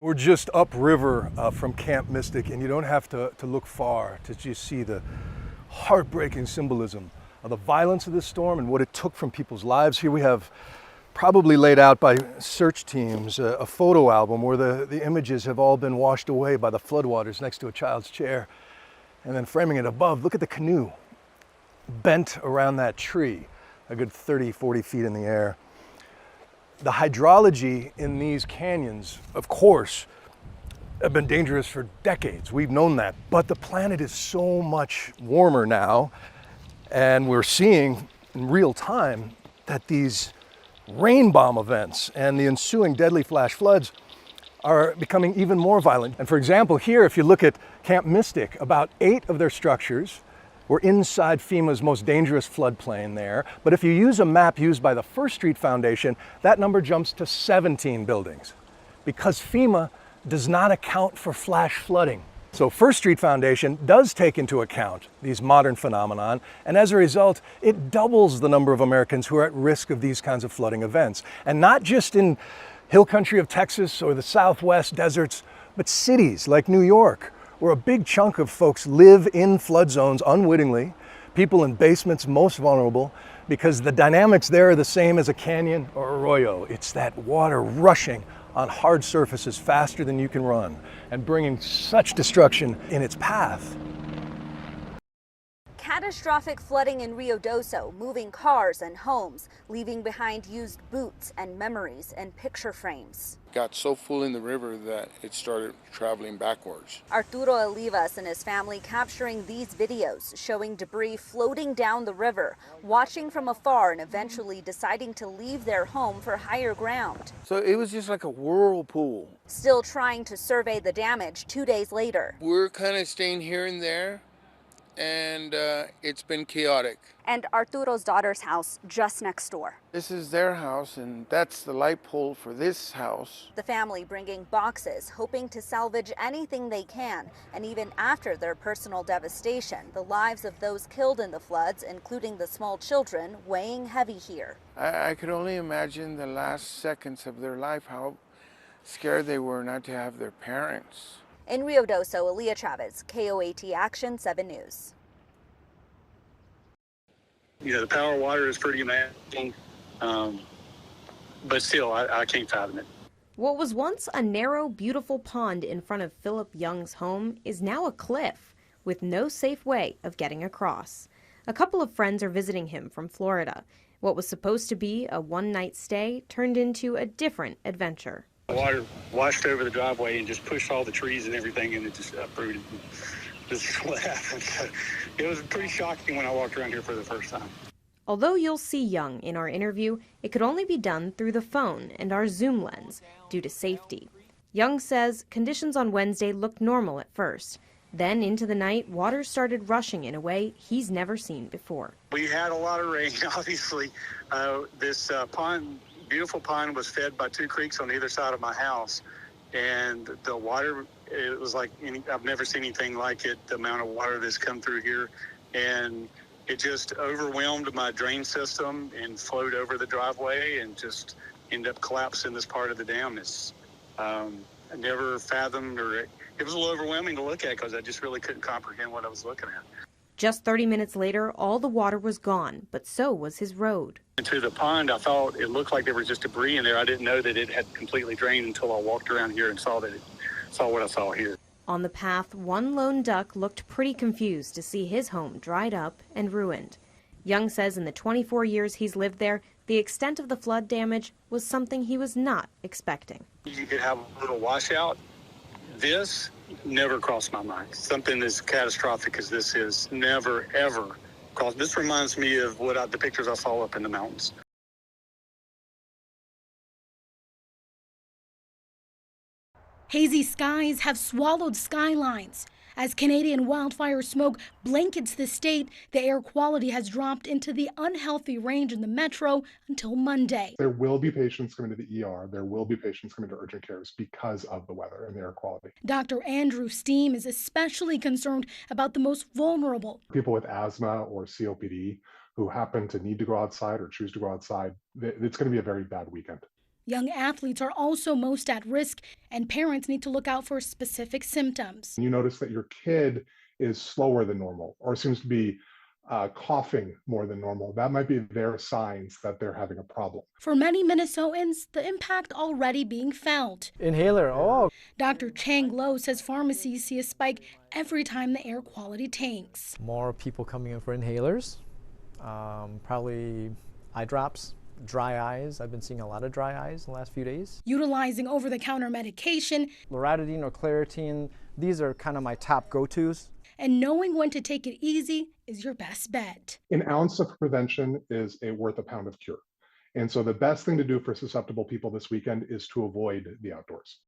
We're just upriver from Camp Mystic, and you don't have to look far to just see the heartbreaking symbolism of the violence of this storm and what it took from people's lives. Here we have, probably laid out by search teams, a photo album where the images have all been washed away by the floodwaters next to a child's chair. And then framing it above, look at the canoe bent around that tree, a good 30, 40 feet in the air. The hydrology in these canyons, of course, have been dangerous for decades. We've known that, but the planet is so much warmer now, and we're seeing in real time that these rain bomb events and the ensuing deadly flash floods are becoming even more violent. And for example, here, if you look at Camp Mystic, about 8 of their structures were inside FEMA's most dangerous floodplain there. But if you use a map used by the First Street Foundation, that number jumps to 17 buildings because FEMA does not account for flash flooding. So First Street Foundation does take into account these modern phenomenon, and as a result, it doubles the number of Americans who are at risk of these kinds of flooding events. And not just in hill country of Texas or the Southwest deserts, but cities like New York, where a big chunk of folks live in flood zones unwittingly, people in basements most vulnerable, because the dynamics there are the same as a canyon or arroyo. It's that water rushing on hard surfaces faster than you can run and bringing such destruction in its path. Catastrophic flooding in Rio Doce, moving cars and homes, leaving behind used boots and memories and picture frames. Got so full in the river that it started traveling backwards. Arturo Olivas and his family capturing these videos showing debris floating down the river, watching from afar and eventually deciding to leave their home for higher ground. So it was just like a whirlpool. Still trying to survey the damage 2 days later. We're kind of staying here and there, and it's been chaotic. And Arturo's daughter's house just next door. This is their house, and that's the light pole for this house. The family bringing boxes, hoping to salvage anything they can. And even after their personal devastation, the lives of those killed in the floods, including the small children, weighing heavy here. I could only imagine the last seconds of their life, how scared they were not to have their parents. In Rio Doce, Aaliyah Chavez, KOAT Action 7 News. You know, the power of water is pretty amazing, but still, I can't fathom it. What was once a narrow, beautiful pond in front of Philip Young's home is now a cliff with no safe way of getting across. A couple of friends are visiting him from Florida. What was supposed to be a one-night stay turned into a different adventure. The water washed over the driveway and just pushed all the trees and everything, and it just uprooted. This is what happened. It was pretty shocking when I walked around here for the first time. Although you'll see Young in our interview, it could only be done through the phone and our Zoom lens due to safety. Young says conditions on Wednesday looked normal at first. Then into the night, water started rushing in a way he's never seen before. We had a lot of rain, obviously. This beautiful pond was fed by 2 creeks on either side of my house. And the water, it was like, I've never seen anything like it, the amount of water that's come through here. And it just overwhelmed my drain system and flowed over the driveway and just ended up collapsing this part of the dam. It's, I never fathomed, or it was a little overwhelming to look at because I just really couldn't comprehend what I was looking at. Just 30 minutes later, all the water was gone, but so was his road. Into the pond, I thought it looked like there was just debris in there. I didn't know that it had completely drained until I walked around here and saw what I saw here. On the path, one lone duck looked pretty confused to see his home dried up and ruined. Young says in the 24 years he's lived there, the extent of the flood damage was something he was not expecting. You could have a little washout. This never crossed my mind. Something as catastrophic as this is never, ever crossed. This reminds me of the pictures I saw up in the mountains. Hazy skies have swallowed skylines. As Canadian wildfire smoke blankets the state, the air quality has dropped into the unhealthy range in the metro until Monday. There will be patients coming to the ER. There will be patients coming to urgent cares because of the weather and the air quality. Dr. Andrew Steen is especially concerned about the most vulnerable. People with asthma or COPD who happen to need to go outside or choose to go outside, it's going to be a very bad weekend. Young athletes are also most at risk, and parents need to look out for specific symptoms. You notice that your kid is slower than normal or seems to be coughing more than normal. That might be their signs that they're having a problem. For many Minnesotans, the impact already being felt. Inhaler, oh. Dr. Chang Lo says pharmacies see a spike every time the air quality tanks. More people coming in for inhalers, probably eye drops, dry eyes. I've been seeing a lot of dry eyes in the last few days. Utilizing over-the-counter medication. Loratadine or Claritin, these are kind of my top go-tos. And knowing when to take it easy is your best bet. An ounce of prevention is worth a pound of cure. And so the best thing to do for susceptible people this weekend is to avoid the outdoors.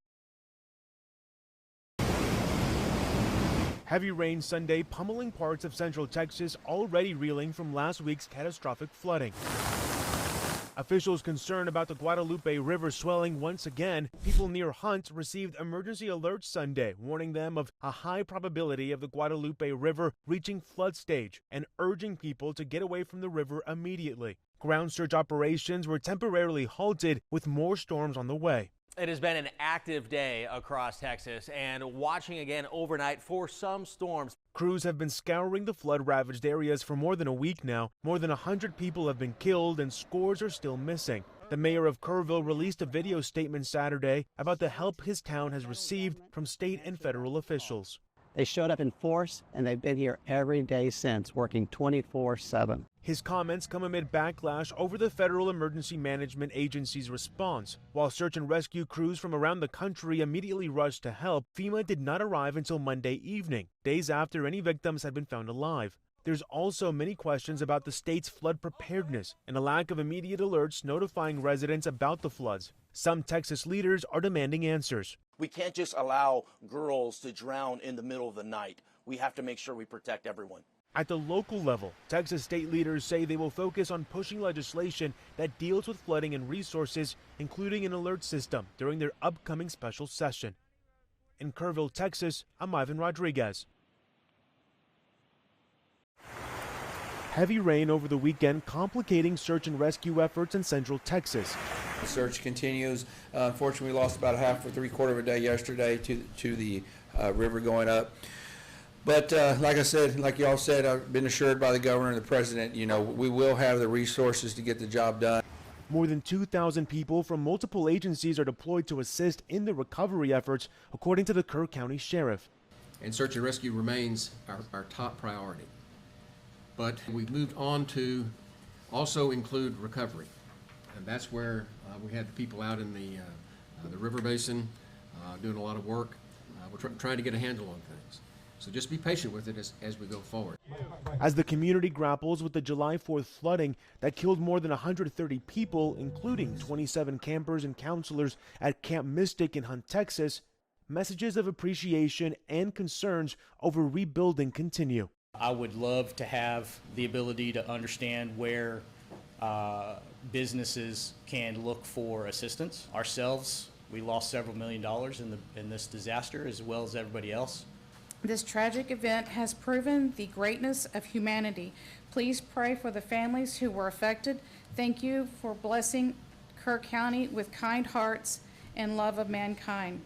Heavy rain Sunday pummeling parts of central Texas, already reeling from last week's catastrophic flooding. Officials concerned about the Guadalupe River swelling once again. People near Hunt received emergency alerts Sunday, warning them of a high probability of the Guadalupe River reaching flood stage and urging people to get away from the river immediately. Ground search operations were temporarily halted with more storms on the way. It has been an active day across Texas and watching again overnight for some storms. Crews have been scouring the flood-ravaged areas for more than a week now. More than 100 people have been killed and scores are still missing. The mayor of Kerrville released a video statement Saturday about the help his town has received from state and federal officials. They showed up in force, and they've been here every day since, working 24/7. His comments come amid backlash over the Federal Emergency Management Agency's response. While search and rescue crews from around the country immediately rushed to help, FEMA did not arrive until Monday evening, days after any victims had been found alive. There's also many questions about the state's flood preparedness and a lack of immediate alerts notifying residents about the floods. Some Texas leaders are demanding answers. We can't just allow girls to drown in the middle of the night. We have to make sure we protect everyone. At the local level, Texas state leaders say they will focus on pushing legislation that deals with flooding and resources, including an alert system, during their upcoming special session. In Kerrville, Texas, I'm Ivan Rodriguez. Heavy rain over the weekend complicating search and rescue efforts in central Texas. The search continues. Unfortunately, we lost about a half or three-quarter of a day yesterday to the river going up. But like I said, like y'all said, I've been assured by the governor and the president, we will have the resources to get the job done. More than 2,000 people from multiple agencies are deployed to assist in the recovery efforts, according to the Kerr County Sheriff. And search and rescue remains our top priority. But we've moved on to also include recovery. And that's where we had the people out in the river basin doing a lot of work. We're trying to get a handle on things. So just be patient with it as we go forward. As the community grapples with the July 4th flooding that killed more than 130 people, including 27 campers and counselors at Camp Mystic in Hunt, Texas, messages of appreciation and concerns over rebuilding continue. I would love to have the ability to understand where businesses can look for assistance. Ourselves, we lost several $1 million in this disaster, as well as everybody else. This tragic event has proven the greatness of humanity. Please pray for the families who were affected. Thank you for blessing Kerr County with kind hearts and love of mankind.